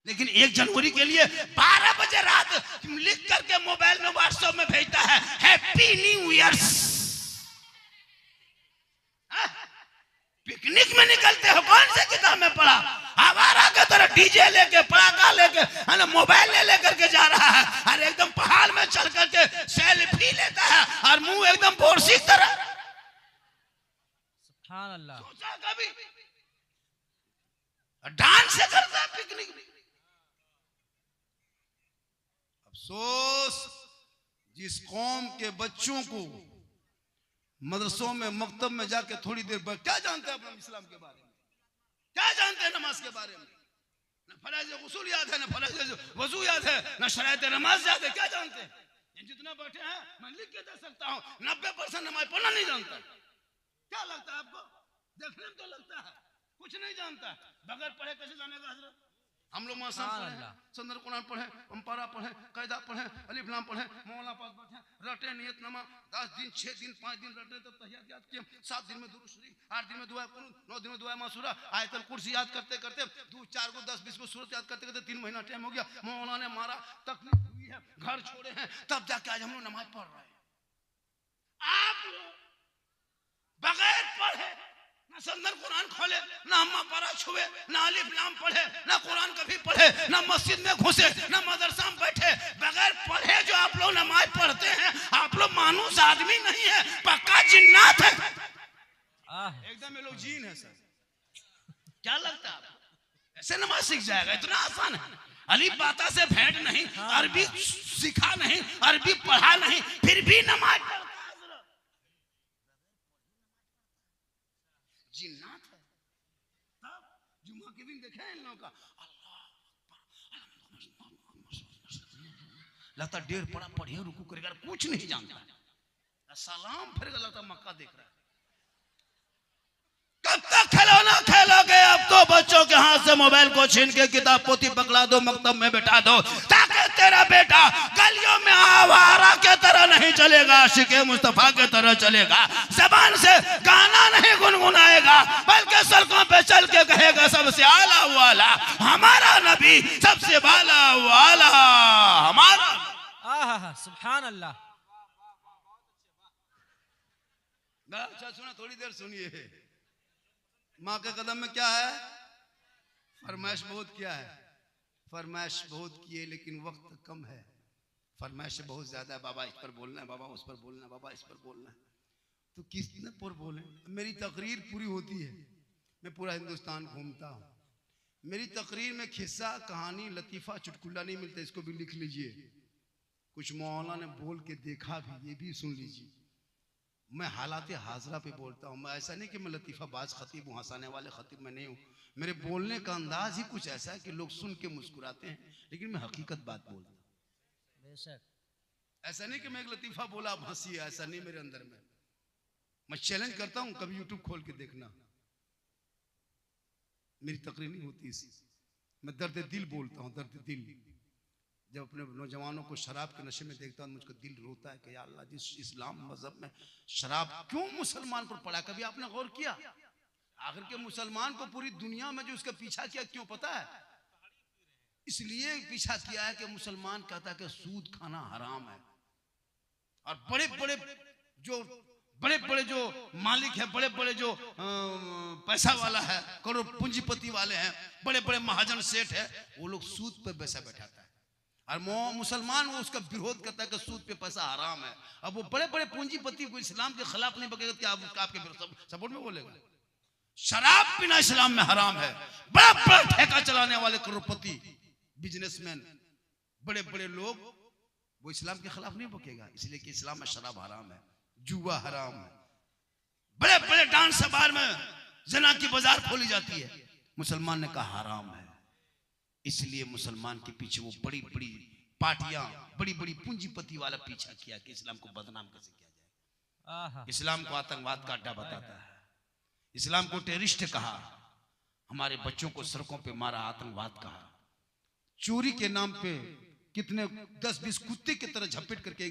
लेकिन 1 जनवरी के लिए 12 बजे रात लिख करके मोबाइल में व्हाट्सएप में भेजता है हैप्पी न्यू ईयर। पिकनिक में निकलते हो, कौन से किताब में पढ़ा? आवारा के तरह डीजे लेके पटाखा लेके मोबाइल ले करके जा रहा है और एकदम पहाड़ में चढ़ करके सेल्फी लेता है और मुंह एकदम बोरसी की तरह। सुभान अल्लाह। सोचा कभी? डांस से करता है पिकनिक में। अफसोस जिस कौम के बच्चों को मदरसों में मकतब में जाके थोड़ी देर बाद क्या जानते हैं अपना इस्लाम के बारे में, क्या जानते हैं नमाज के बारे में? न फराइज गुसूल याद है, न फराइज वजू याद है, न शराइत नमाज याद है, क्या जानते हैं? जितना बैठे हैं मैं लिख के दे सकता हूँ, 90% नमाज पढ़ना नहीं जानता। क्या लगता है आपको? देखने में तो लगता है कुछ नहीं जानता। बगैर पढ़े कैसे जानेगा हजरत? हम लोग मासा पढ़े, संदर कुरान पढ़े, अम्पारा पढ़े, कायदा पढ़े, अलिफ लाम पढ़े, मौला पास बैठे, रटे नियत नमा, 10 दिन 6 दिन 5 दिन रटे तब तहियात याद किए, 7 दिन में दुरूद शरीफ, 8 दिन में दुआ कुनूत, 9 दिन में दुआ मासूरा, आयतल कुर्सी याद करते करते 2 4 को 10 20 को सूरत याद करते करते 3 महीना टाइम हो गया। मौला ने मारा, तकलीफ हुई है, घर छोड़े हैं, तब जाके आज हम लोग नमाज पढ़ रहे हैं। आप लोग बगैर पढ़े ना संदर कुरान खोले, ना अम्मा पारा छुए, ना अलिफ लाम पढ़े, ना कुरान कभी पढ़े, ना मस्जिद में घुसे, ना मदरसा में बैठे, बगैर पढ़े जो आप लोग नमाज पढ़ते हैं, आप लोग मानुस आदमी नहीं है, पक्का जिन्नात है। एकदम ये लोग जीन है सर। क्या लगता है आपको? ऐसे नमाज सीख जाएगा? इतना आसान है। अलिफ बाता से भेंट नहीं, अरबी सीखा नहीं, अरबी पढ़ा नहीं, फिर भी नमाज पढ़ता है। जिन्नात है। तब जुम्मा के दिन देखे इन लोगों का लगता 1.5 पड़ा पढ़िए रुकू करेगा, कुछ नहीं जानता, सलाम फिर लगता मक्का देख रहा है। कब तक खिलौना खेलोगे? अब तो बच्चों के हाथ से मोबाइल को छीन के किताब पोती पकड़ा दो, मकतब में बैठा दो, ताकि तेरा बेटा गलियों में आवारा के तरह नहीं चलेगा, आशिके मुस्तफा के तरह चलेगा, जबान से गाना नहीं गुनगुनाएगा, बल्कि सड़कों पे चल के कहेगा सबसे आला वाला हमारा नबी, सबसे बाला वाला हमारा। सुभान अल्लाह। अच्छा सुना, थोड़ी देर सुनिए। माँ के कदम में क्या है? फरमाइश बहुत किया है, फरमाइश बहुत किए लेकिन वक्त कम है। फरमाइश बहुत ज्यादा है, बाबा इस पर बोलना है, बाबा उस पर बोलना है, बाबा इस पर बोलना है, तो किसने पर बोले? मेरी तकरीर पूरी होती है, मैं पूरा हिंदुस्तान घूमता हूँ, मेरी तकरीर में खिस्सा कहानी लतीफा चुटकुला नहीं मिलता, इसको भी लिख लीजिए। कुछ मौलाना ने बोल के देखा भी, ये भी सुन लीजिए। मैं हालात हाजरा पे बोलता हूँ, मैं ऐसा नहीं कि मैं लतीफ़ा बाज खतीब हूँ, हंसाने वाले खतीब मैं नहीं हूँ। मेरे बोलने का अंदाज ही कुछ ऐसा है कि लोग सुन के मुस्कुराते हैं, लेकिन मैं हकीकत बात बोलता हूँ। बेशक ऐसा नहीं कि मैं एक लतीफ़ा बोला आप हंसी, ऐसा नहीं मेरे अंदर में। मैं चैलेंज करता हूँ, कभी यूट्यूब खोल के देखना, मेरी तकरीर नहीं होती इसी। मैं दर्द दिल बोलता हूँ, दर्द दिल। जब अपने नौजवानों को शराब के नशे में देखता हूँ, मुझको दिल रोता है कि या अल्लाह, जिस इस्लाम मजहब में शराब क्यों मुसलमान पर पड़ा? कभी आपने गौर किया? आखिर के मुसलमान को पूरी दुनिया में जो उसका पीछा किया, क्यों पता है? इसलिए पीछा किया है कि मुसलमान कहता है कि सूद खाना हराम है, और बड़े बड़े जो मालिक है, बड़े बड़े जो पैसा वाला है, करोड़ पूंजीपति वाले हैं, बड़े बड़े महाजन सेठ है, वो लोग सूद पर पैसा बैठाता है, और मुसलमान वो उसका विरोध करता है कि सूद पे पैसा हराम है। अब वो बड़े बड़े पूंजीपति को इस्लाम के खिलाफ नहीं बकेगा, क्या आपके सपोर्ट में बोलेगा? शराब पीना इस्लाम में हराम है। बड़ा बड़ा ठेका चलाने वाले करोड़पति बिजनेसमैन, बड़े बड़े लोग, वो इस्लाम के खिलाफ नहीं बकेगा, इसलिए कि इस्लाम में शराब हराम है, जुआ हराम है। बड़े बड़े डांस बार में जना की बाजार खोली जाती है, मुसलमान ने कहा हराम है। इसलिए मुसलमान के पीछे वो बड़ी बड़ी पार्टियां, बड़ी बड़ी पूंजीपति वाला पीछा किया कि इस्लाम को बदनाम कैसे किया जाए। इस्लाम को आतंकवाद का अड्डा बताता है, इस्लाम को टेररिस्ट कहा, हमारे बच्चों को सड़कों पे मारा, आतंकवाद कहा। चोरी के नाम पे कितने 10-20 कुत्ते की तरह झपट करके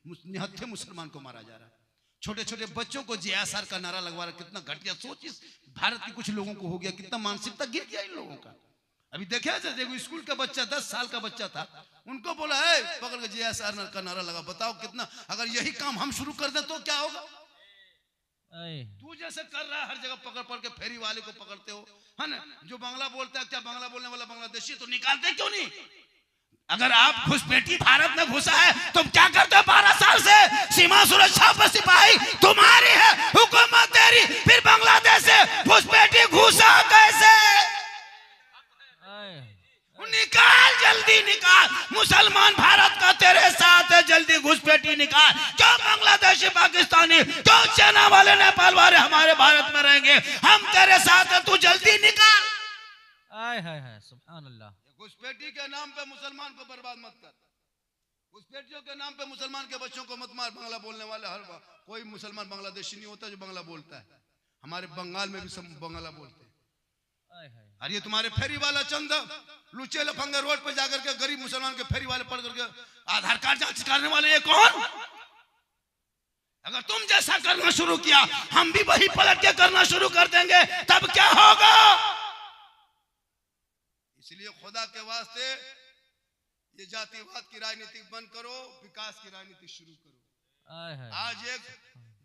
निहत्थे मुसलमान को मारा जा रहा है। छोटे छोटे बच्चों को JSR का नारा लगवा रहा है, कितना घटिया सोच इस भारत के कुछ लोगों को हो गया, कितना मानसिकता गिर गया इन लोगों का। अभी देखे देखो स्कूल का बच्चा 10 साल का बच्चा था, उनको बोला है पकड़ के जीएसआर का नारा लगा। बताओ कितना, अगर यही काम हम शुरू कर दें तो क्या होगा? तू जैसे कर रहा है हर जगह पकड़ पकड़ के फेरी वाले को पकड़ते हो, है ना? जो बांग्ला बोलता है, क्या बांग्ला बोलने वाला बांग्लादेशी तो निकालते क्यों नहीं? अगर आप घुसपैठी भारत में घुसा है, तुम क्या करते हो? 12 साल से सीमा सुरक्षा पर सिपाही तुम्हारी है, हुकूमत तेरी, फिर बांग्लादेश से घुसपैठी घुसा कैसे? निकाल, जल्दी निकाल। मुसलमान भारत का तेरे साथ है, जल्दी घुसपैठी निकाल। क्यों बांग्लादेशी, पाकिस्तानी, क्यों चाइना वाले, नेपाल वाले हमारे भारत में रहेंगे? हम तेरे साथ है, तू जल्दी निकाल। आय हाय हाय, सुभान अल्लाह। घुसपैठी के नाम पे मुसलमान को बर्बाद मत कर, घुसपैठियों के नाम पे मुसलमान के बच्चों को मत मार। बांग्ला बोलने वाले हर कोई मुसलमान बांग्लादेशी नहीं होता जो बांग्ला बोलता है। हमारे बंगाल में भी सब बांग्ला बोलते हैं। और ये तुम्हारे फेरी वाला चंद लुचे लफंगे रोड पे जाकर के गरीब मुसलमान के फेरी वाले पढ़ करके आधार कार्ड जांच करने वाले, ये कौन? अगर तुम जैसा करना शुरू किया, हम भी वही पलट के करना शुरू कर देंगे, तब क्या होगा? इसलिए खुदा के वास्ते ये जातिवाद की राजनीति बंद करो, विकास की राजनीति शुरू करो। आज एक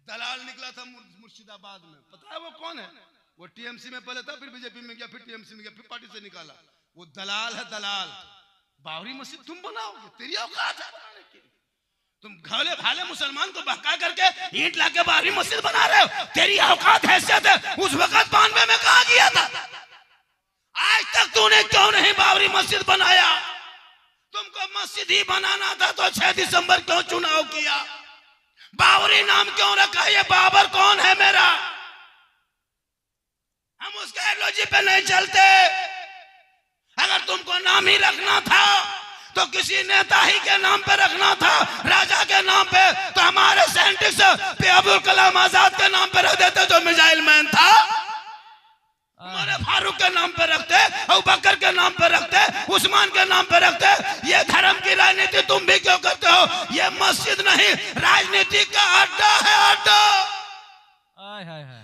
दलाल निकला था मुर्शिदाबाद में, पता है वो कौन है? वो टीएमसी में पहले था, फिर बीजेपी में गया, फिर टीएमसी में गया, फिर पार्टी से निकाला। वो दलाल है, दलाल। बाबरी मस्जिद तुम बनाओगे? तेरी औकात है बनाने की? तुम घोले भाले मुसलमान को बहका करके ईंट लाके बाबरी मस्जिद बना रहे हो? तेरी औकात हैसियत है? उस वक्त 92 में कहा गया था? आज तक तूने क्यों नहीं बाबरी मस्जिद बनाया? तुमको मस्जिद ही बनाना था तो 6 दिसंबर क्यों चुनाव किया? बाबरी नाम क्यों रखा? ये बाबर कौन है मेरा? हम उसके आइडियोलॉजी पे नहीं चलते। अगर तुमको नाम ही रखना था तो किसी नेता ही के नाम पे रखना था, राजा के नाम पे। तो हमारे साइंटिस्ट अब्दुल कलाम आजाद के नाम पे रख देते जो मिसाइल मैन था। हमारे फारूक के नाम पे रखते, अबू बकर के नाम पे रखते, उस्मान के नाम पे रखते। ये धर्म की राजनीति तुम भी क्यों करते हो? ये मस्जिद नहीं, राजनीति का अड्डा है, अड्डा।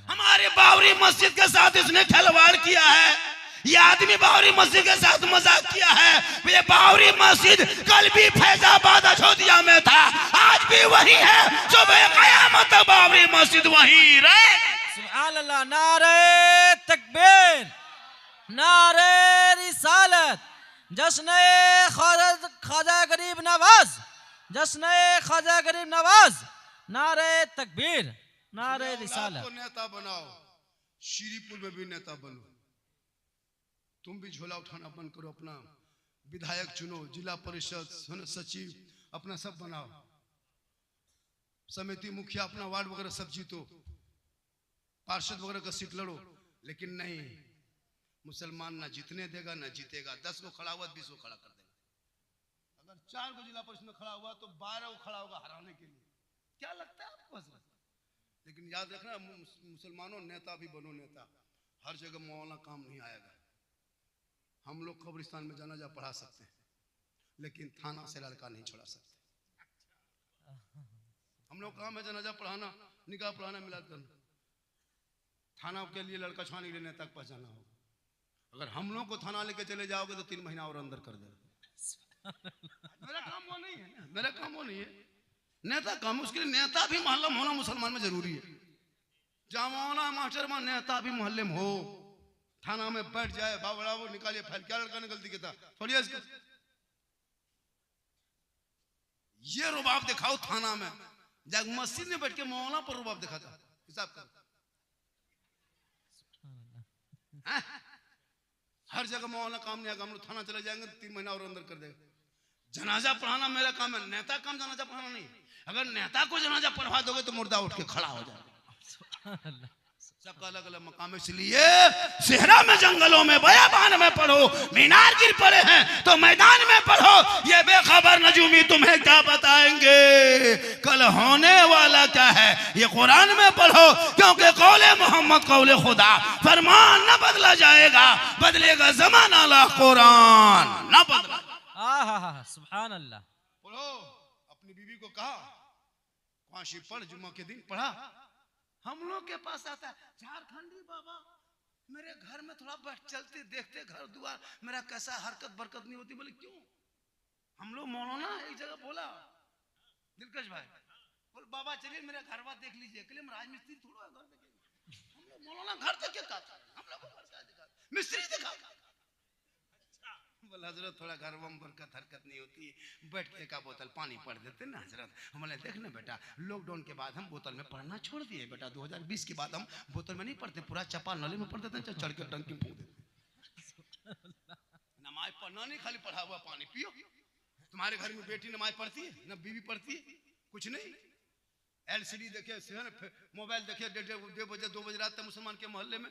हमारे बाबरी मस्जिद के साथ इसने खिलवाड़ किया है। ये आदमी बाबरी मस्जिद के साथ मजाक किया है। ये बाबरी मस्जिद कल भी फैजाबाद अयोध्या में था, आज भी वही है। सुबह कयामत बाबरी मस्जिद वही रहे। सुभान अल्लाह। नारे तकबीर, नारे रिसालत, जश्न ख्वाजा गरीब नवाज, जश्न ख्वाजा गरीब नवाज। नारे तकबीर, नारे रिसालत। तो नेता बनाओ, श्रीपुर में भी नेता बनो। तुम भी झोला उठाना बंद करो, अपना विधायक चुनो, जिला परिषद सचिव अपना सब बनाओ, समिति मुखिया अपना वार्ड वगैरह सब जीतो, पार्षद वगैरह का सीट लड़ो। लेकिन नहीं, मुसलमान ना जीतने देगा ना जीतेगा। 10 को खड़ा हुआ 20 को खड़ा कर देगा। अगर 4 को जिला परिषद में खड़ा हुआ तो 12 को खड़ा होगा हराने के लिए। क्या लगता है आपको? लेकिन याद रखना, मुसलमानों नेता भी बनो, नेता। हर जगह मौलाना काम नहीं आएगा। हम लोग कब्रिस्तान में जनाजा पढ़ा सकते हैं, लेकिन थाना से लड़का नहीं छोड़ा सकते। हम लोग काम है जनाजा पढ़ाना, निकाह पढ़ाना, मिलाद करना। थाना के लिए लड़का छाने के लिए नेता को पहचाना होगा। अगर हम लोग को थाना लेके चले जाओगे तो 3 महीना और अंदर कर देगा। मेरा काम वो नहीं है, मेरा काम वो नहीं है। नेता काम, उसके लिए नेता भी मोहल्ला में होना मुसलमान में जरूरी है। जमाना मास्टर में नेता भी मोहल्ले में हो, थाना में बैठ जाए, बाबड़ा वो निकालिए फाइल, क्या लड़का ने गलती किया थोड़ी है इसको। ये रुबाब दिखाओ थाना में, जब मस्जिद में बैठ के मौलाना पर रुबाब दिखाता, हिसाब करो। हर जगह मौलाना काम नहीं आएगा। हम लोग थाना चले जाएंगे 3 महीना और अंदर कर देगा। जनाजा पढ़ाना मेरा काम है, नेता काम जनाजा पढ़ाना नहीं। अगर नेता को जनाजा पढ़वा दोगे तो मुर्दा उठ के खड़ा हो जाएगा। सबका अलग अलग मकाम है। इसलिए सेहरा में, जंगलों में, बयाबान में पढ़ो, मीनार गिर पड़े हैं तो मैदान में पढ़ो। ये बेखबर नजूमी तुम्हें क्या बताएंगे कल होने वाला क्या है, ये कुरान में पढ़ो। क्योंकि कौले मोहम्मद कौले खुदा, फरमान न बदला जाएगा, बदलेगा जमाना ला कुरान न बदला। सुभान अल्लाह। पढ़ो। अपनी बीवी को कहा फांसी पढ़, जुम्मा के दिन पढ़ा। हम लोग के पास आता है झारखंडी बाबा, मेरे घर में थोड़ा बैठ चलते देखते घर द्वार मेरा कैसा हरकत बरकत नहीं होती। बोले क्यों? हम लोग मौलाना एक जगह बोला दिलकश भाई, बोल बाबा चलिए मेरा घर बार देख लीजिए। कहले राजमिस्त्री थोड़ा घर देखेंगे, हम लोग मौलाना घर देख के कहता है, हम लोग घर का दिखा मिस्त्री दिखा। बोला हजरत थोड़ा घर में बरकत हरकत नहीं होती, बैठ के का बोतल पानी पढ़ देते ना हजरत। हमने देख ना बेटा लॉकडाउन के बाद हम बोतल में पढ़ना छोड़ दिए बेटा, 2020 के बाद हम बोतल में नहीं पढ़ते, पूरा चपा नली में पढ़ देते हैं, चढ़ के टंकी फूंक देते। नमाज पढ़ना नहीं, खाली पढ़ा हुआ पानी पियो। तुम्हारे घर में बेटी नमाज पढ़ती है ना, बीवी पढ़ती है? कुछ नहीं। एलसीडी देखे, मोबाइल देखे, 1:30 बजे 2 बजे रात तक मुसलमान के मोहल्ले में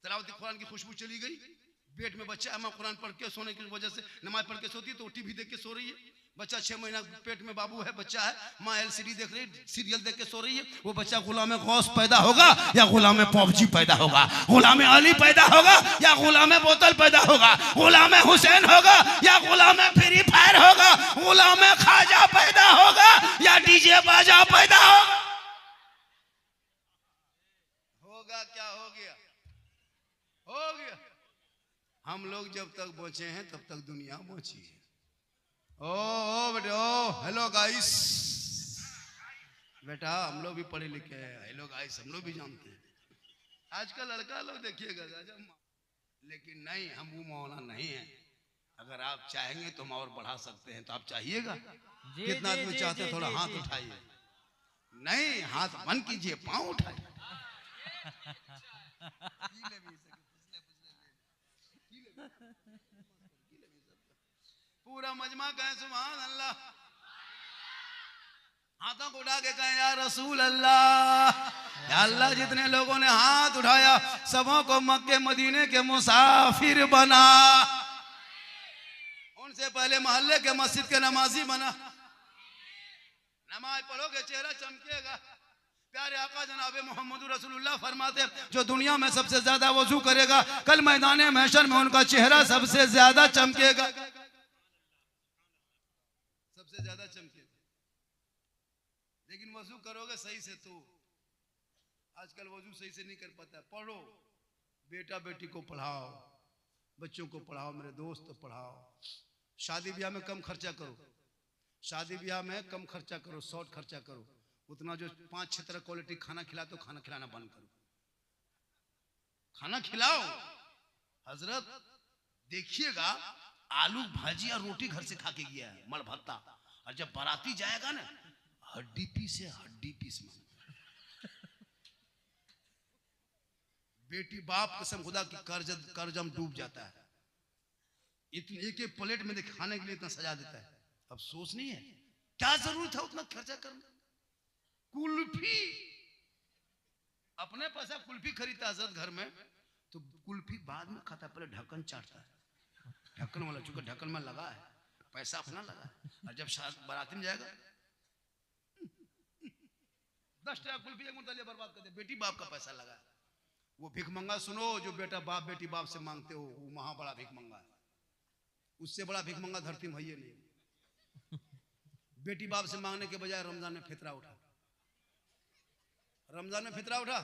तिलावत कुरान की खुशबू चली गई। पेट में बच्चा अम्मा कुरान पढ़ के सोने की वजह से नमाज पढ़ के सोती है तो टीवी देख के सो रही है। बच्चा 6 महीना पेट में बाबू है, बच्चा है, माँ एलसीडी देख रही है, सीरियल देख के सो रही है। वो बच्चा गुलाम गौस पैदा होगा या गुलाम पॉपजी पैदा होगा, गुलाम अली पैदा होगा या गुलाम बोतल पैदा होगा, गुलाम हुसैन होगा या गुलाम फ्री फायर होगा, गुलाम खाजा पैदा होगा या डीजे बाजा पैदा होगा। होगा क्या? हो गया, हो गया। हम लोग जब तक बचे हैं तब तक दुनिया बची है। ओ बेटा, ओ हेलो गाइस, बेटा हम लोग भी पढ़े लिखे हैं, हेलो गाइस हम लोग भी जानते हैं। आजकल लड़का लोग देखिएगा, लेकिन नहीं हम वो मौलाना नहीं है। अगर आप चाहेंगे तो हम और बढ़ा सकते हैं, तो आप चाहिएगा? कितना आदमी चाहते हैं? थोड़ा हाथ उठाइए। नहीं, हाथ बंद कीजिए, पांव उठाइए। पूरा मजमा कहें सुभान अल्लाह, हाथों को उठा के कहें या रसूल अल्लाह। या अल्लाह, जितने लोगों ने हाथ उठाया सबों को मक्के मदीने के मुसाफिर बना, उनसे पहले मोहल्ले के मस्जिद के नमाजी बना। नमाज पढ़ोगे चेहरा चमकेगा। प्यारे आका जनाब मोहम्मद रसूलुल्लाह फरमाते जो दुनिया में सबसे ज्यादा वजू करेगा कल मैदान महशर में उनका चेहरा सबसे ज्यादा चमकेगा, सबसे ज्यादा चमकेगा। लेकिन वजू करोगे सही से तो आजकल वजू सही से नहीं कर पाता। पढ़ो, बेटा बेटी को पढ़ाओ, बच्चों को पढ़ाओ, मेरे दोस्त पढ़ाओ। शादी ब्याह में कम खर्चा करो, शादी ब्याह में कम खर्चा करो, शॉर्ट खर्चा करो। उतना जो 5-6 तरह क्वालिटी खाना खिला तो खाना खिलाना बंद करो, खाना खिलाओ। हजरत देखिएगा आलू भाजी और रोटी घर से खा के गया है, मल भत्ता, और जब बाराती जाएगा ना हड्डी पीस से हड्डी पीस में। बेटी बाप कसम खुदा की कर्जम डूब जाता है। इतने एक एक प्लेट में खाने के लिए इतना सजा देता है। अब सोच नहीं है क्या जरूरत है उतना खर्चा करना। कुल्फी, अपने पैसा कुल्फी खरीदता हजरत घर में, तो कुल्फी बाद में खाता, पहले ढक्कन चाटता है, ढक्कन वाला, चूंकि ढक्कन में लगा है, पैसा अपना लगा है। और जब बाराती में जाएगा 10 टका कुल्फी एक मुद्दा बर्बाद कर दे, बेटी बाप का पैसा लगा है। वो भिख मंगा सुनो, जो बेटा बाप बेटी बाप से मांगते हो वो महा बड़ा भिख मंगा है। उससे बड़ा भिख मंगा धरती में है नहीं। बेटी बाप से मांगने के बजाय रमजान में फितरा उठा, रमजान में फितरा उठा,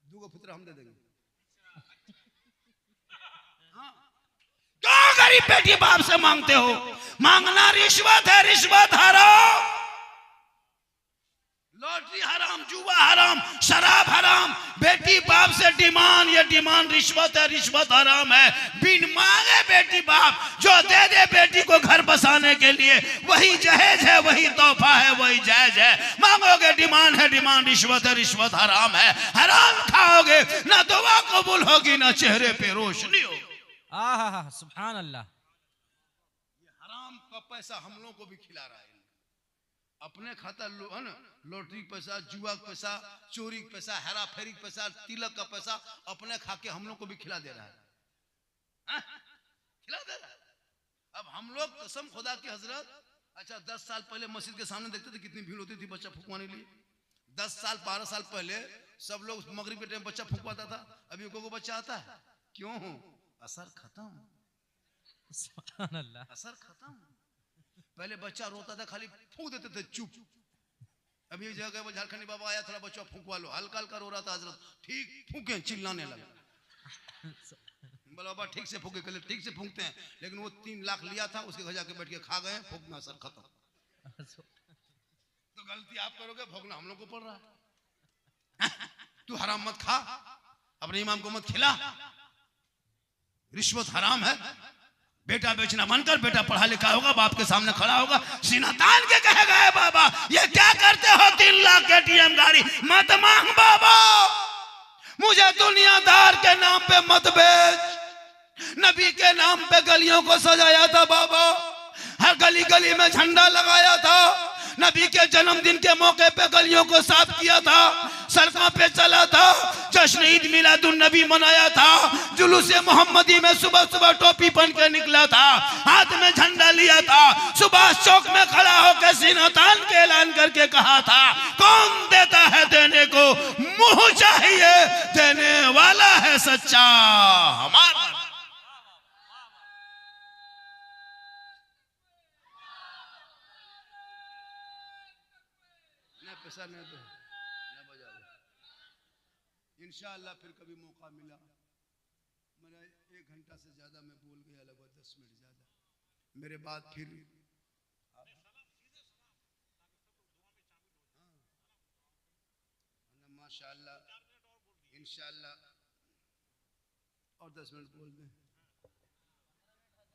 2 फितरा हम दे देंगे। हाँ, क्यों गरीब बेटी बाप से मांगते हो? मांगना रिश्वत है, रिश्वत हराम, लॉटरी हराम, जुआ हराम, शराब हराम। बेटी बाप से डिमांड, ये डिमांड रिश्वत है, रिश्वत हराम है। बिन मांगे बेटी बाप जो दे दे बेटी को घर बसाने के लिए वही जहेज है, वही तोहफा है, वही जायज है। मांगोगे डिमांड है, डिमांड रिश्वत है, रिश्वत हराम है। हराम खाओगे ना दुआ कबूल होगी ना चेहरे पे रोशनी होगी। आहा सुभान अल्लाह। ये हराम का पैसा हम लोग को भी खिला रहा है। अपने खाता है ना, लॉटरी पैसा, जुआ का पैसा, चोरी का पैसा, हेरा फेरी का पैसा, तिलक का पैसा अपने खा के हम लोग को भी खिला दे रहा है, खिला दे रहा है। अब हम लोग कसम खुदा की हजरत, अच्छा 10 साल पहले मस्जिद के सामने देखते थे कितनी भीड़ होती थी बच्चा फूंकवाने के लिए। 10 साल 12 साल पहले सब लोग मगरिब के टाइम बच्चा फूंकवाता था। अभी को बच्चा आता है, क्यों? असर खत्म, सुभान अल्लाह, असर खत्म। पहले बच्चा रोता था खाली फूंक देते थे चुप। अभी एक जगह झारखंडी बाबा आया, थोड़ा बच्चा फूंकवा लो, हल्का हल्का रो रहा था हजरत, ठीक फूके चिल्लाने लगा। बोला बाबा ठीक से फूके, कल ठीक से फूकते हैं, लेकिन वो 3 लाख लिया था, उसके घर जाके बैठ के खा गए, फूकना सर खत्म। तो गलती आप करोगे, भोगना हम लोग को पड़ रहा है। तू हराम मत खा, अपने इमाम को मत खिला, रिश्वत हराम है। बेटा बेचना बनकर, बेटा पढ़ा लिखा होगा, बाप के सामने खड़ा होगा, सीना तान के कहेगा है बाबा ये क्या करते हो, 3 लाख के ATM गाड़ी मत मांग बाबा, मुझे दुनियादार के नाम पे मत बेच। नबी के नाम पे गलियों को सजाया था बाबा, हर गली गली में झंडा लगाया था, नबी के जन्मदिन के मौके पे गलियों को साफ किया था, सड़कों पे चला था, जश्न ईद मिलादुन नबी मनाया था, जुलूस मोहम्मदी में सुबह सुबह टोपी पहन के निकला था, हाथ में झंडा लिया था, सुभाष चौक में खड़ा होकर सीना तान के ऐलान करके कहा था, कौन देता है देने को मुंह चाहिए, देने वाला है सच्चा हमारा। पैसा नहीं तो ना बजा दो। इंशाअल्लाह फिर कभी मौका मिला, मेरा 1 घंटा से ज्यादा मैं बोल गया, लगभग 10 मिनट ज्यादा, मेरे बाद फिर माशाअल्लाह इंशाअल्लाह और 10 मिनट बोल दें।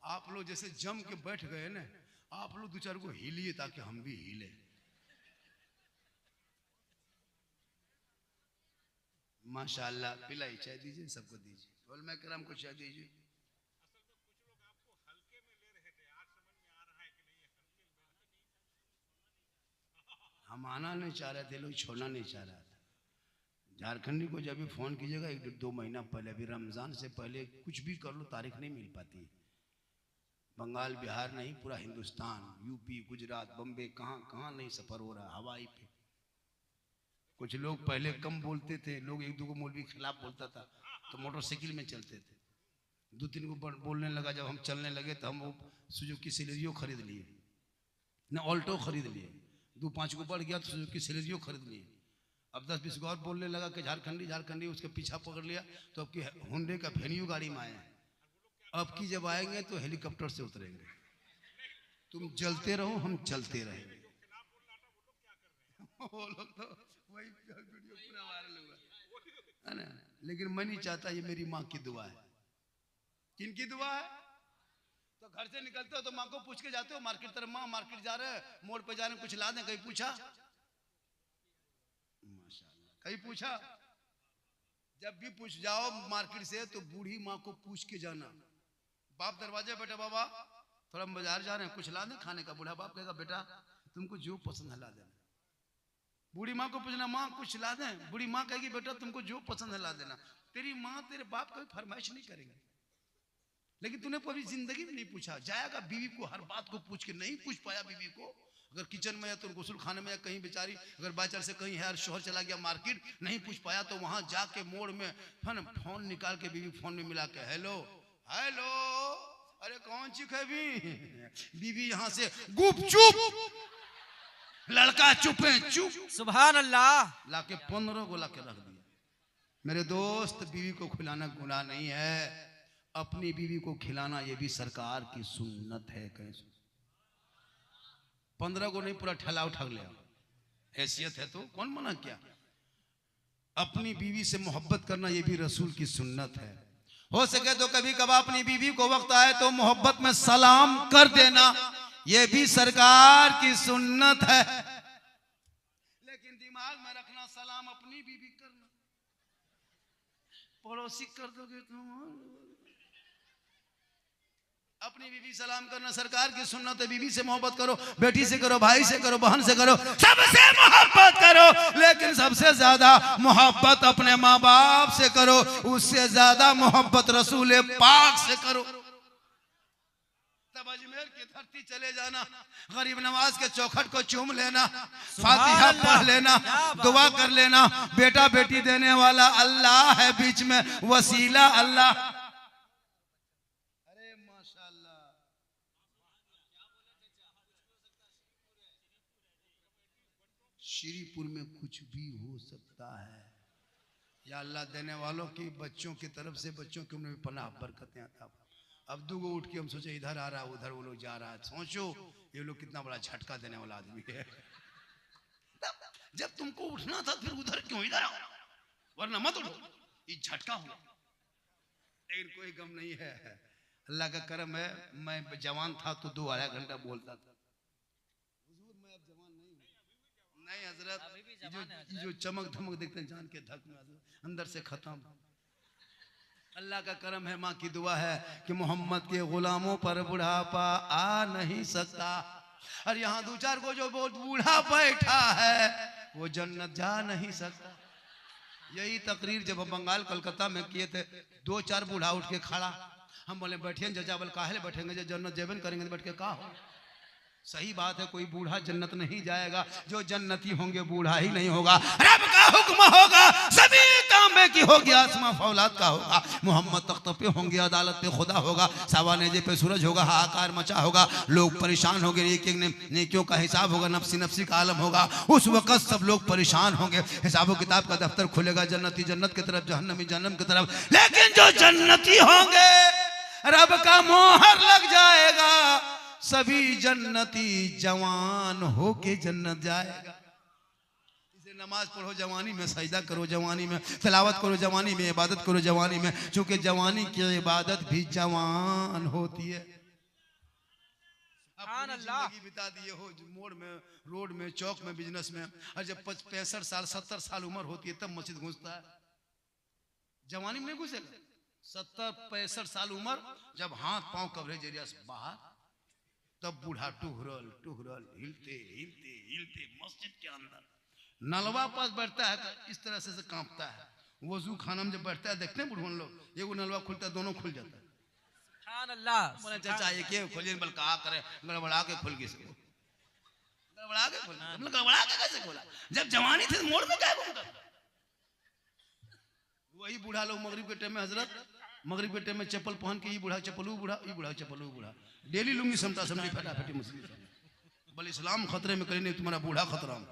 आप लोग जैसे जम के बैठ गए ना, आप लोग 2-4 को हिलिए ताकि हम भी हिले। माशाअल्लाह, पिलाई चाय दीजिए, सबको दीजिए, उलमा किराम को चाय दीजिए। हम आना नहीं चाह रहे थे, लोग छोड़ना नहीं चाह रहा था। झारखंडी को जब भी फोन कीजिएगा 1-2 महीना पहले, अभी रमजान से पहले कुछ भी कर लो तारीख नहीं मिल पाती। बंगाल बिहार नहीं, पूरा हिंदुस्तान, यूपी गुजरात बम्बे, कहाँ कहाँ नहीं सफर हो रहा हवाई पे। कुछ लोग पहले कम बोलते थे, लोग 1-2 को मौलवी खिलाफ बोलता था तो मोटरसाइकिल में चलते थे, 2-3 को बोलने लगा, जब हम चलने लगे तो हम वो सुजुकी सिलेरियो खरीद लिए, न ऑल्टो खरीद लिए, 2-5 को बढ़ गया तो सुजुकी सिलेरियो खरीद लिए। अब 10-20 को और बोलने लगा कि झारखंडी झारखंडी, उसके पीछा पकड़ लिया तो अब की होंडे का वेन्यू गाड़ी में आए हैं, अब की जब आएंगे तो हेलीकॉप्टर से उतरेंगे। तुम जलते रहो, हम चलते रहेंगे। वो लोग तो वही वीडियो पूरा वायरल हुआ है ना, लेकिन मैं नहीं चाहता, ये मेरी माँ की दुआ है। किन की दुआ है? तो घर से निकलते हो तो माँ को पूछ के जाते हो मार्केट तरफ, माँ मार्केट जा रहे हैं, मोड़ पे जा रहे हैं, कुछ ला दें, कहीं पूछा? माशाल्लाह, कहीं पूछा? जब भी पूछ जाओ मार्केट से तो बूढ़ी माँ को पूछ के जाना। बाप दरवाजे बेटा बाबा थोड़ा बाजार जा रहे हैं, कुछ ला दें खाने का। बूढ़ा बाप कहेगा बेटा तुमको जो पसंद है ला देना। बूढ़ी माँ को पूछना माँ कुछ ला दें, बूढ़ी माँ कहेगी बेटा तुमको जो पसंद है ला देना। तेरी माँ तेरे बाप कभी फरमाइश नहीं करेंगे, लेकिन तूने कभी जिंदगी में नहीं पूछा। जाएगा बीवी को हर बात को पूछ के, नहीं पूछ पाया बीवी को, अगर किचन में या तो गुस्ल खाने में या कहीं बेचारी अगर बाजार से कहीं है, शोहर चला गया मार्केट, नहीं पूछ पाया तो वहां जाके मोड़ में फोन निकाल के बीवी फोन में मिला के हेलो हेलो, अरे कौन सी खबी, बीवी यहाँ से गुपचुप, लड़का चुपे चुप, सुभान अल्लाह, लाके 15 को लाके रख दिया। मेरे दोस्त, बीवी को खिलाना गुनाह नहीं है, अपनी बीवी को खिलाना ये भी सरकार की सुन्नत है। कैसे 15 को नहीं, पूरा ठेला उठा लिया, हैसियत है तो कौन मना किया। अपनी बीवी से मोहब्बत करना ये भी रसूल की सुन्नत है। हो सके तो कभी कभार अपनी बीवी को वक्त आए तो मोहब्बत में सलाम कर देना, ये भी सरकार की सुन्नत है। लेकिन दिमाग में रखना सलाम अपनी बीवी करना, पड़ोसी कर दोगे तुम। अपनी बीवी सलाम करना सरकार की सुन्नत है। बीवी से मोहब्बत करो, बेटी से करो, भाई से करो, बहन से करो, सबसे मोहब्बत करो, लेकिन सबसे ज्यादा मोहब्बत अपने माँ बाप से करो, उससे ज्यादा मोहब्बत रसूल पाक से करो। तब अजमेर की धरती चले जाना, गरीब नवाज के चौखट को चूम लेना, फातिहा पढ़ लेना, दुआ कर लेना। बेटा बेटी देने वाला अल्लाह है, बीच में वसीला अल्लाह। श्रीपुर में कुछ भी हो सकता है, या अल्लाह देने वालों की बच्चों की तरफ से बच्चों की उम्र में पनाह बरकतें आता। अब दूगो उठ के हम सोचे इधर आ रहा है उधर वो लोग जा रहा है, सोचो ये लोग कितना बड़ा झटका देने वाला आदमी है। जब तुमको उठना था फिर उधर क्यों इधर आओ, वरना मत उठो, ये झटका हुआ। लेकिन कोई गम नहीं है, अल्लाह का करम है। मैं जवान था तो 2-2.5 घंटा बोलता था। हुजूर मैं अब जवान नहीं हूँ। नहीं हजरत, जो चमक धमक देखते हैं जान के धक में अंदर से खत्म। अल्लाह का करम है, माँ की दुआ है कि मोहम्मद के गुलामों पर बुढ़ापा आ नहीं सकता। और यहाँ 2-4 को जो बहुत बूढ़ा बैठा है वो जन्नत जा नहीं सकता। यही तकरीर जब हम बंगाल कलकत्ता में किए थे, 2-4 बूढ़ा उठ के खड़ा, हम बोले बैठिए जजाबल काहे बैठेंगे, जो जन्नत जेबन करेंगे तो बैठ के का हो। सही बात है, कोई बूढ़ा जन्नत नहीं जाएगा, जो जन्नती होंगे बूढ़ा ही नहीं होगा। रब का हुक्म होगा, सभी तांबे की होगी, आसमां फौलाद का होगा, मोहम्मद तख्त पे होंगे, अदालत पे खुदा होगा, सावानेजे पे सूरज होगा, हाहाकार मचा होगा, लोग परेशान होंगे, नेकियों का हिसाब होगा, नफ्सी नफ्सी का आलम होगा। उस वक्त सब लोग परेशान होंगे, हिसाब किताब का दफ्तर खुलेगा, जन्नती जन्नत की तरफ, जहन्नमी जहन्नम की तरफ। लेकिन जो जन्नती होंगे रब का मोहर लग जाएगा, सभी जन्नती जवान होके जन्नत जाएगा। इसे नमाज पढ़ो जवानी में, सजदा करो जवानी में, तिलावत करो जवानी में, इबादत करो जवानी में, क्योंकि जवानी की इबादत भी जवान होती है। अपनी जिंदगी बिता दिए हो मोड़ में, रोड में, चौक में, बिजनेस में, और जब 65 साल 70 साल उम्र होती है तब मस्जिद घुसता है। जवानी में नहीं घुसेगा। 70-65 साल उम्र, जब हाथ पांव कवरेज एरिया से बाहर, तब बूढ़ा टुहरल टुहरल हिलते हिलते हिलते मस्जिद के अंदर नलवा पास बैठता है तो इस तरह से कांपता है। वजू खाना में जब बैठता है देखते हैं बुढ़वन लोग, एगो नलवा खुलता है दोनों खुल जाता है। सुभान अल्लाह। बोले चाचा ये के खोलिए, बल कहा करे गड़बड़ा के खुल गई, गड़बड़ा के खुल, मतलब गड़बड़ा के कैसे खोला, जब जवानी थी मोड़ में क्या घूमता। वही बूढ़ा लोग मगरिब के टाइम में, हजरत मगरिब के टाइम में चप्पल पहन के, ये बूढ़ा चप्पल, वो बूढ़ा, ये बूढ़ा चप्पल, वो बूढ़ा, डेली लुंगी समटा समटी फटाफटी मुस्लिम। बोले इस्लाम खतरे में, कहीं नहीं तुम्हारा बूढ़ा खतरा में।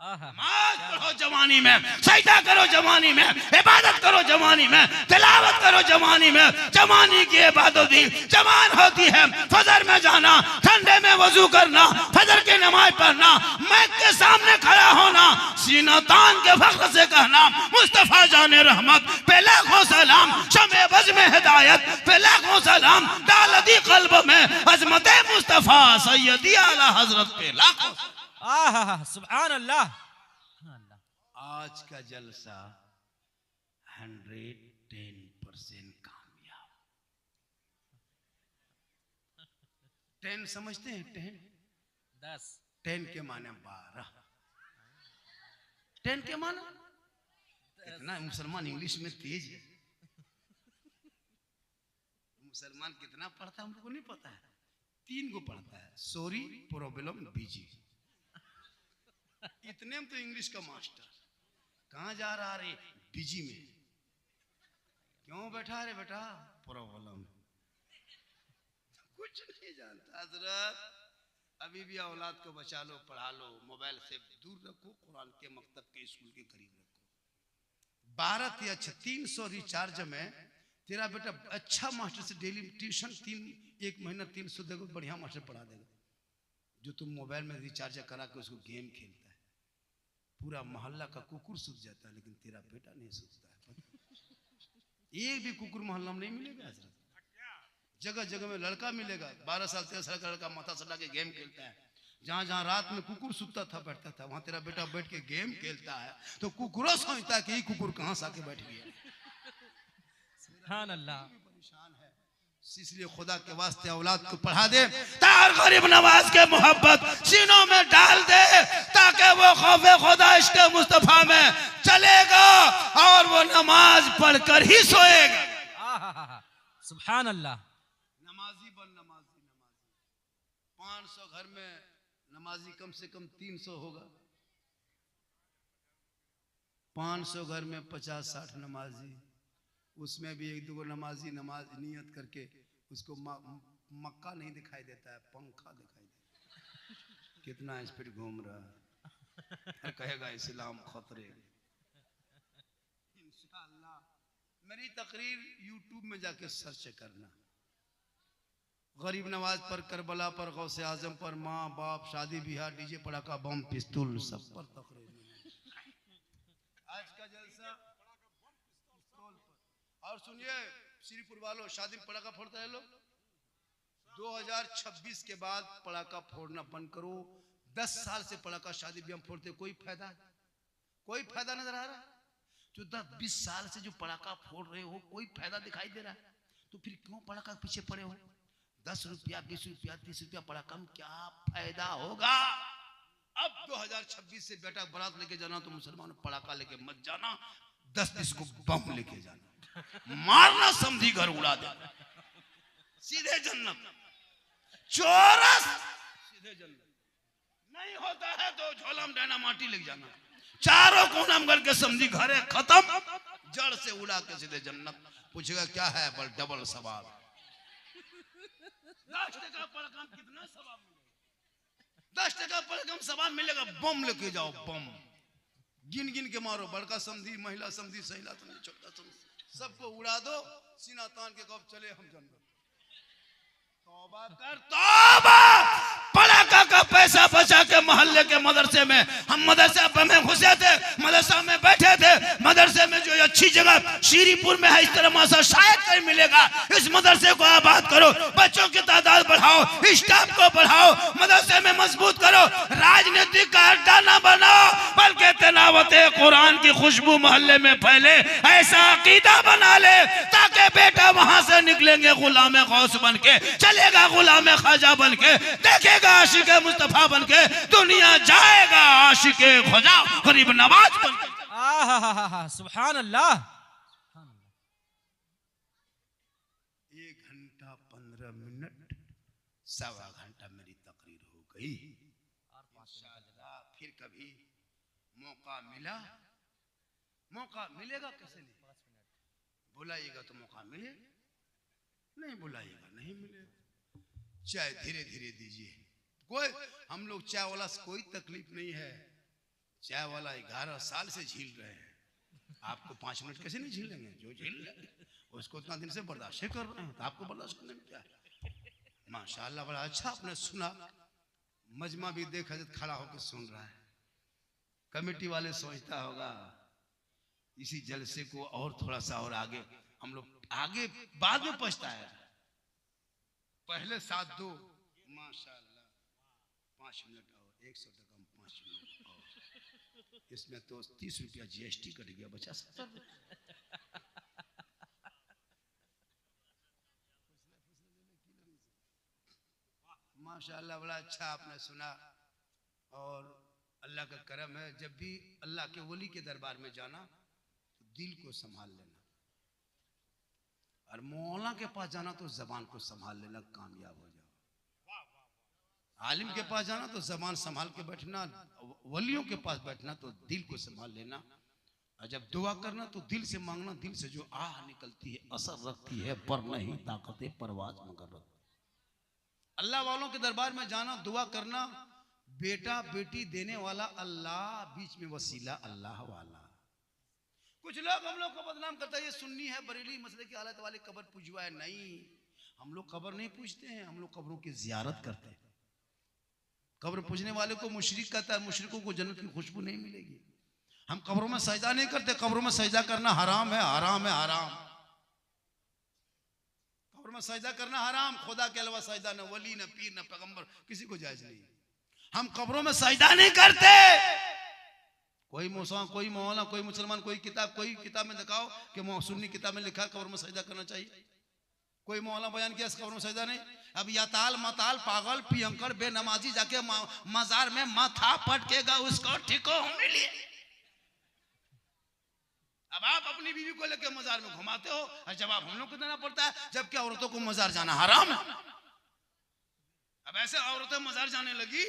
नमाज पढ़ो जवानी में, सजदा करो जवानी में, इबादत करो जवानी में, तिलावत करो जवानी में। जवानी की इबादत भी जवान होती है। फजर में जाना, ठंडे में वजू करना, फजर की नमाज पढ़ना, मैक के सामने खड़ा होना, सीना तान के फख्र से कहना मुस्तफा जाने रहमत पे लाखों सलाम, शमे बज़ में हिदायत पे लाखों सलाम, डाल दी कल्ब में अजमत मुस्तफा सैयदी आला हजरत पे लाखों। सुभान अल्लाह। आज का जलसा 110% कामयाब। 10 समझते हैं? 10 10 के माने 12, 10 के माने कितना। मुसलमान इंग्लिश में तेज है, मुसलमान कितना पढ़ता है हमको नहीं पता है। 3 को पढ़ता है, सॉरी, प्रॉब्लम, बिजी। इतने में तो इंग्लिश का मास्टर। कहाँ जा रहा रे? बिजी में। क्यों बैठा रे बेटा? प्रॉब्लम। कुछ नहीं जानता। हजरत अभी भी औलाद को बचा लो, पढ़ा लो, मोबाइल से दूर रखो, कुरान के मकतब के स्कूल के करीब रखो। 12 या 300 रिचार्ज में तेरा बेटा अच्छा मास्टर से डेली ट्यूशन 1 महीना 300 देगा, बढ़िया मास्टर पढ़ा देगा। जो तुम मोबाइल में रिचार्ज करा के उसको गेम खेलता है, पूरा मोहल्ला का कुकुर सूत जाता है, लेकिन तेरा बेटा नहीं सूतता है। एक भी कुकुर मोहल्ला में नहीं मिलेगा हजरत। जगह जगह में लड़का मिलेगा, 12 साल 13 साल का लड़का माथा सटा के गेम खेलता है। जहां जहां रात में कुकुर सूता था बैठता था, वहां तेरा बेटा बैठ के गेम खेलता है, तो कुकुरों सोचता है कि ये कुकुर कहां से आके बैठ गया। सुभान अल्लाह। इसलिए खुदा के वास्ते औलाद को पढ़ा दे, तार गरीब नवाज के मोहब्बत सीनों में डाल दे, ताकि वो खौफे खुदा इश्क मुस्तफा में चलेगा और वो नमाज पढ़कर ही सोएगा। सुभान अल्लाह। नमाजी बन, नमाजी। 500 घर में नमाजी कम से कम 300 होगा। 500 घर में 50-60 नमाजी, उसमें भी 1-2 नमाजी नमाज नियत करके उसको मक्का नहीं दिखाई देता है, पंखा दिखाई देता है। कितना स्पीड घूम रहा है, कहेगा इस्लाम खतरे। मेरी तकरीर यूट्यूब में जाके सर्च करना, गरीब नवाज पर, करबला पर, गौसे आजम पर, माँ बाप, शादी ब्याह, डीजे पड़ाका बम पिस्तूल, सब पर तकरीर। आज का जलसा पिस्तौल पर। और सुनिए श्रीपुर वालों, शादी में पड़ाका फोड़ता है लोग, 2026 के बाद पड़ाका फोड़ना बंद करो। 10 साल से पड़ाका शादी ब्याह में फोड़ते, कोई फायदा नजर आ रहा है? जो 10-20 साल से जो पड़ाका फोड़ रहे हो, कोई फायदा दिखाई दे रहा है? तो फिर क्यों पड़ाका के पीछे पड़े हो? 10 रुपया, 20 रुपया, 30 रुपया पड़ाका में क्या फायदा होगा? अब 2026 से बेटा बारात लेके जाना तो मुसलमान पड़ाका लेके मत जाना, 10-20 को बम लेके जाना, मारना, समझी घर उड़ा देना, सीधे जन्नत, चोरस सीधे जन्नत। नहीं होता है तो झोला में डायना माटी लेके जाना, चारों कोना में करके समझी घर है खत्म, जड़ से उड़ा के सीधे जन्नत। पूछेगा क्या है? बल डबल सवाब। 10 टका पड़कम कितना सवाब मिलेगा? 10 टका पड़कम सवाब मिलेगा। बम लेके जाओ, बम गिन गिन के मारो, बड़का समझी, महिला समझी, सहिला समझी, छोटा समझी, सबको उड़ा दो, सीना तान के कब चले हम जन्नत। तौबा कर, तौबा। पड़ाका का पैसा बचा के मोहल्ले के मदरसे में, हम मदरसा में घुसे थे, मदरसा में बैठे थे, मदरसे में जो अच्छी जगह श्रीपुर में है, इस तरह मासा शायद कहीं मिलेगा। इस मदरसे को आबाद करो, बच्चों की तादाद बढ़ाओ, स्टाफ को बढ़ाओ, मदरसे में मजबूत करो, राजनीतिक का अड्डा न बनाओ, बल्कि तिलावत कुरान की खुशबू मोहल्ले में फैले, ऐसा अकीदा बना ले ताकि बेटा वहां से निकलेंगे गुलाम गौस बन के, चलेगा गुलाम ख्वाजा बन के, देखेगा आशिक मुस्तफा बन के, दुनिया जाएगा आशिक ख्वाजा गरीब नवाज बन के। सुभान अल्लाह। 1 घंटा 15 मिनट, 1.25 घंटा मेरी तकरीर हो गई। फिर कभी मौका मिलेगा कैसे नहीं? बुलाइएगा तो मौका मिले, नहीं बुलाइएगा नहीं मिलेगा। चाय धीरे धीरे दीजिए, कोई हम लोग चाय वाला से कोई तकलीफ नहीं है। चाय वाला 11 साल से झील रहे हैं, आपको 5 मिनट कैसे नहीं झीलेंगे? जो झील रहे उसको उतना दिन से बर्दाश्त कर रहे हैं, तो आपको बर्दाश्त करने में क्या है? माशाल्लाह बड़ा अच्छा आपने सुना, मजमा भी देख हजरत खड़ा होकर सुन रहा है। कमेटी वाले सोचता होगा इसी जलसे को और थोड़ा सा और आगे हम लोग आगे बाद में पछताया, पहले साथ दो। माशाल्लाह 5 मिनट और 100 टका में 5 मिनट और, इसमें तो 30 रुपया जीएसटी कट गया, बचा 70। माशाल्लाह बड़ा अच्छा आपने सुना। और अल्लाह का करम है, जब भी अल्लाह के वली के दरबार में जाना तो दिल को संभाल लेना, और मौला के पास जाना तो जबान को संभाल लेना, कामयाब हो जाओ। आलिम के पास जाना तो जबान संभाल के बैठना, वलियों के पास बैठना तो दिल को संभाल लेना, और जब दुआ करना तो दिल से मांगना, दिल से जो आह निकलती है असर रखती है, पर नहीं ताकत परवाज मगर रखती। अल्लाह वालों के दरबार में जाना, दुआ करना, बेटा बेटी देने वाला अल्लाह, बीच में वसीला अल्लाह वाला। कुछ लोग हम लोग को बदनाम करता है, ये सुन्नी है, बरेली मसले की हालत वाले कब्र पूजवा है। नहीं, हम लोग कब्र नहीं पूजते हैं, हम लोग कब्रों की जियारत करते हैं। कब्र पूजने वाले को मुशरिक कहता है, मुशरिकों को जन्नत की खुशबू नहीं मिलेगी। हम कब्रों में सजदा नहीं करते, कब्रों में सजदा करना हराम है, हराम है, हराम। कब्र में सजदा करना हराम, खुदा के अलावा सजदा न वली न पीर न पैगंबर किसी को जायज नहीं। हम कब्रों में सजदा नहीं करते। कोई मौसा, कोई मौलाना, कोई मुसलमान, कोई किताब में दिखाओ कि सुन्नी किताब में लिखा है कब्र में सजदा करना चाहिए। कोई मौलाना बयान किया कब्र में सजदा नहीं। अब याताल मताल पागल पियंकर बेनमाजी जाके मजार में माथा पटकेगा, उसको ठीको मिले। अब आप अपनी बीवी को लेकर मजार में घुमाते हो और जवाब हम लोग को देना पड़ता है, जबकि औरतों को मजार जाना हराम है। अब ऐसे औरतें मजार जाने लगी,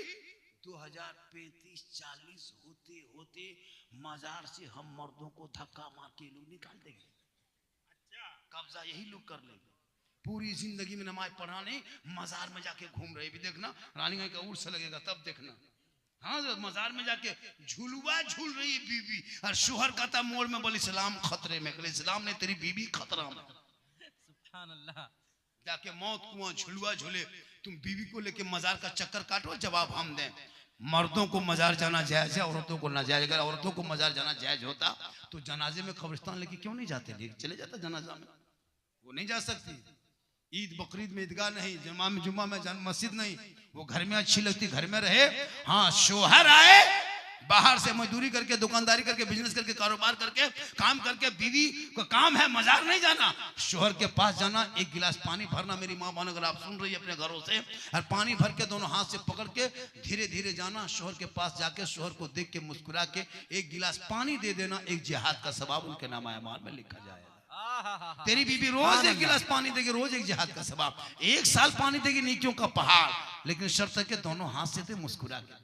2035-40 होते होते मजार से हम मर्दों को धक्का मार के लोग निकाल देंगे। कब्जा यही लोग कर लेंगे। पूरी जिंदगी में नमाज पढ़ा नहीं, मजार में जाके घूम रहे भी देखना, रानीगंज का उर्स लगेगा तब देखना। हाँ, तो मजार में जाके झुलवा झूल रही है बीवी, और शोहर कहता मोड़ में बोल इस्लाम खतरे में, बोले इस्लाम ने तेरी बीवी खतरा में। सुभान अल्लाह। जाके मौत कुआं झुलवा झूले, तुम बीवी को लेके मजार का चक्कर काटो, जवाब हम दें। मर्दों को मजार जाना जायज है, औरतों को नाजायज। अगर औरतों को मजार जाना जायज होता तो जनाजे में कब्रिस्तान लेके क्यों नहीं जाते? लेके चले जाता जनाजा में, वो नहीं जा सकती। ईद बकरीद में ईदगाह नहीं, जुम्मा में मस्जिद नहीं, वो घर में अच्छी लगती, घर में रहे। हाँ, शोहर आए बाहर से मजदूरी करके, दुकानदारी करके, बिजनेस करके, कारोबार करके, काम करके, बीवी का काम है मजार नहीं जाना, शोहर के पास जाना, एक गिलास पानी भरना। मेरी माँ बहन अगर आप सुन रही है अपने घरों से, और पानी भर के दोनों हाथ से पकड़ के धीरे धीरे जाना, शोहर के पास जाके शोहर को देख के मुस्कुरा के एक गिलास पानी दे देना, एक जिहाद का सवाब उनके नामा अमाल में लिखा जाएगा। तेरी बीबी रोज एक गिलास पानी देगी, रोज एक जिहाद का सवाब, 1 साल पानी देगी, नेकियों का पहाड़। लेकिन शर्त है कि दोनों हाथ से दे, मुस्कुरा के।